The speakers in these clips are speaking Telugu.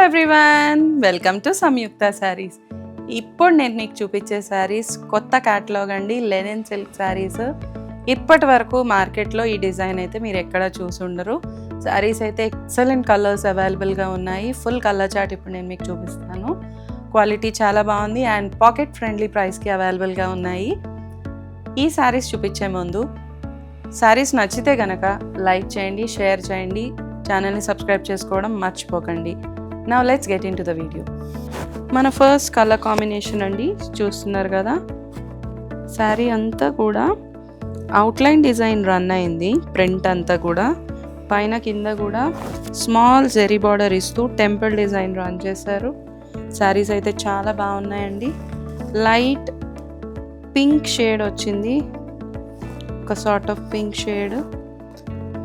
ఎవ్రీవన్, వెల్కమ్ టు సంయుక్త శారీస్. ఇప్పుడు నేను మీకు చూపించే శారీస్ కొత్త క్యాటలాగ్ అండి, లెనిన్ సిల్క్ శారీస్. ఇప్పటి వరకు మార్కెట్లో ఈ డిజైన్ అయితే మీరు ఎక్కడ చూసుండరు. శారీస్ అయితే ఎక్సలెంట్ కలర్స్ అవైలబుల్గా ఉన్నాయి. ఫుల్ కలర్ చార్ట్ ఇప్పుడు నేను మీకు చూపిస్తాను. క్వాలిటీ చాలా బాగుంది అండ్ పాకెట్ ఫ్రెండ్లీ ప్రైస్కి అవైలబుల్గా ఉన్నాయి. ఈ శారీస్ చూపించే ముందు శారీస్ నచ్చితే కనుక లైక్ చేయండి, షేర్ చేయండి, ఛానల్ని సబ్స్క్రైబ్ చేసుకోవడం మర్చిపోకండి. Now let's get in to the video. మన ఫస్ట్ కలర్ కాంబినేషన్ అండి, చూస్తున్నారు కదా. శారీ అంతా కూడా అవుట్లైన్ డిజైన్ రన్ అయింది. ప్రింట్ అంతా కూడా పైన కింద కూడా స్మాల్ జెరీ బార్డర్ ఇస్తూ టెంపుల్ డిజైన్ రన్ చేశారు. శారీస్ అయితే చాలా బాగున్నాయండి. లైట్ పింక్ షేడ్ వచ్చింది, ఒక sort of pink shade.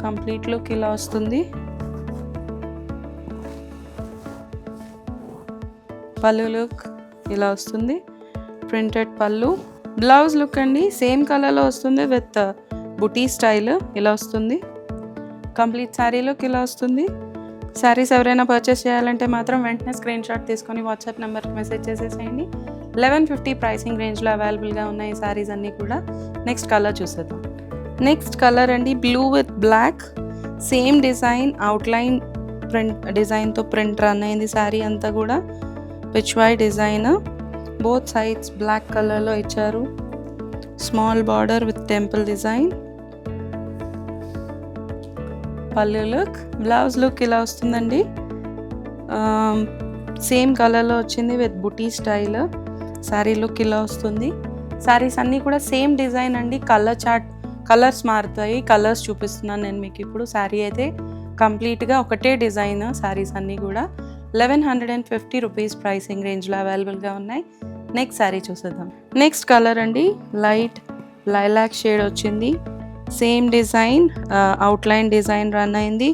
Complete look ఇలా వస్తుంది. పళ్ళు లుక్ ఇలా వస్తుంది, ప్రింటెడ్ పళ్ళు. బ్లౌజ్ లుక్ అండి సేమ్ కలర్లో వస్తుంది విత్ బుటీ స్టైల్ ఇలా వస్తుంది. కంప్లీట్ శారీ లుక్ ఇలా వస్తుంది. శారీస్ ఎవరైనా పర్చేస్ చేయాలంటే మాత్రం వెంటనే స్క్రీన్ షాట్ తీసుకొని వాట్సాప్ నెంబర్కి మెసేజ్ చేసేసేయండి. 1150 ప్రైసింగ్ రేంజ్లో అవైలబుల్గా ఉన్నాయి శారీస్ అన్నీ కూడా. నెక్స్ట్ కలర్ చూసేద్దాం. నెక్స్ట్ కలర్ అండి blue with black, same design outline print డిజైన్తో ప్రింట్ రన్ అయింది. శారీ అంతా కూడా Pichwai design, both sides black కలర్లో ఇచ్చారు. Small border with temple design. పళ్ళు లుక్, బ్లౌజ్ లుక్ ఇలా వస్తుందండి. సేమ్ కలర్లో వచ్చింది with buti style. Sari look ఇలా వస్తుంది. శారీస్ అన్నీ కూడా సేమ్ డిజైన్ అండి. కలర్ చార్ట్ కలర్స్ మారుతాయి. కలర్స్ చూపిస్తున్నాను నేను మీకు ఇప్పుడు. శారీ అయితే కంప్లీట్గా ఒకటే డిజైన్. శారీస్ అన్నీ కూడా 1150 రూపీస్ ప్రైసింగ్ రేంజ్లో అవైలబుల్గా ఉన్నాయి. నెక్స్ట్ శారీ చూసేద్దాం. నెక్స్ట్ కలర్ అండి లైట్ లైలాక్ షేడ్ వచ్చింది. Same design outline design run అయింది.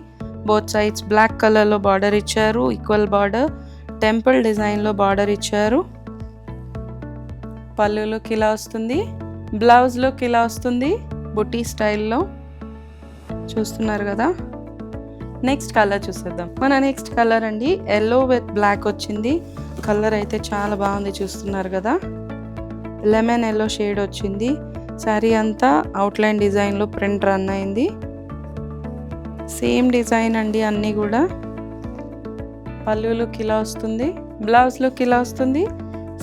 బోత్ సైడ్స్ బ్లాక్ కలర్లో బార్డర్ ఇచ్చారు, ఈక్వల్ బార్డర్. టెంపుల్ డిజైన్లో బార్డర్ ఇచ్చారు. పళ్ళు లుక్ ఇలా వస్తుంది. బ్లౌజ్ లుక్ ఇలా వస్తుంది బుటీ స్టైల్లో. చూస్తున్నారు కదా. నెక్స్ట్ కలర్ చూసేద్దాం. మన నెక్స్ట్ కలర్ అండి ఎల్లో విత్ బ్లాక్ వచ్చింది. కలర్ అయితే చాలా బాగుంది, చూస్తున్నారు కదా. లెమన్ ఎల్లో షేడ్ వచ్చింది. శారీ అంతా అవుట్లైన్ డిజైన్లో ప్రింట్ రన్ అయింది. సేమ్ డిజైన్ అండి అన్నీ కూడా. పళ్ళు లుక్ ఇలా వస్తుంది. బ్లౌజ్ లుక్ ఇలా వస్తుంది.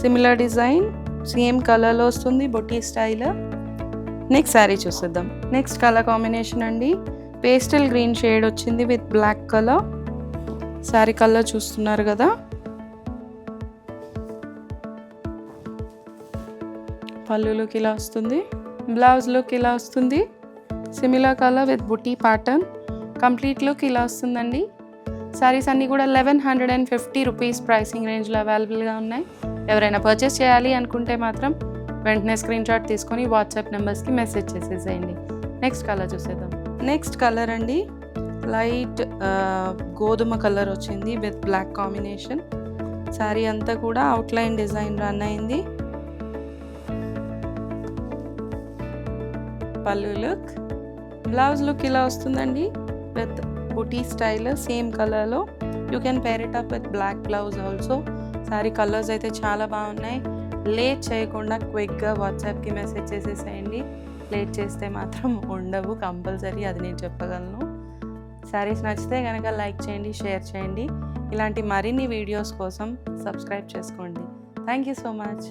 సిమిలర్ డిజైన్ సేమ్ కలర్లో వస్తుంది, బొటీ స్టైల్. నెక్స్ట్ శారీ చూసేద్దాం. నెక్స్ట్ కలర్ కాంబినేషన్ అండి పేస్టల్ గ్రీన్ షేడ్ వచ్చింది with black colour. Saree colour చూస్తున్నారు కదా. పళ్ళు లుక్ ఇలా వస్తుంది. బ్లౌజ్ లుక్ ఇలా వస్తుంది. Similar colour with buti pattern. Complete look ఇలా వస్తుందండి. శారీస్ అన్నీ కూడా 1150 రూపీస్ ప్రైసింగ్ రేంజ్లో అవైలబుల్గా ఉన్నాయి. ఎవరైనా పర్చేస్ చేయాలి అనుకుంటే మాత్రం వెంటనే స్క్రీన్ షాట్ తీసుకొని వాట్సాప్ నెంబర్స్కి మెసేజ్ చేసేసేయండి. నెక్స్ట్ కలర్ చూసేద్దాం. నెక్స్ట్ కలర్ అండి లైట్ గోధుమ కలర్ వచ్చింది విత్ బ్లాక్ కాంబినేషన్. శారీ అంతా కూడా అవుట్లైన్ డిజైన్ రన్ అయింది. పళ్ళు లుక్, బ్లౌజ్ లుక్ ఇలా వస్తుందండి విత్ బుటీ స్టైల్ సేమ్ కలర్లో. You can pair it up with black blouse also. Saree colours అయితే చాలా బాగున్నాయి. లేట్ చేయకుండా క్విక్గా వాట్సాప్కి మెసేజ్ చేసేసేయండి. లేట్ చేస్తే మాత్రం ఉండవు కంపల్సరీ, అది నేను చెప్పగలను. శారీస్ నచ్చితే కనుక లైక్ చేయండి, షేర్ చేయండి. ఇలాంటి మరిన్ని వీడియోస్ కోసం సబ్స్క్రైబ్ చేసుకోండి. Thank you so much.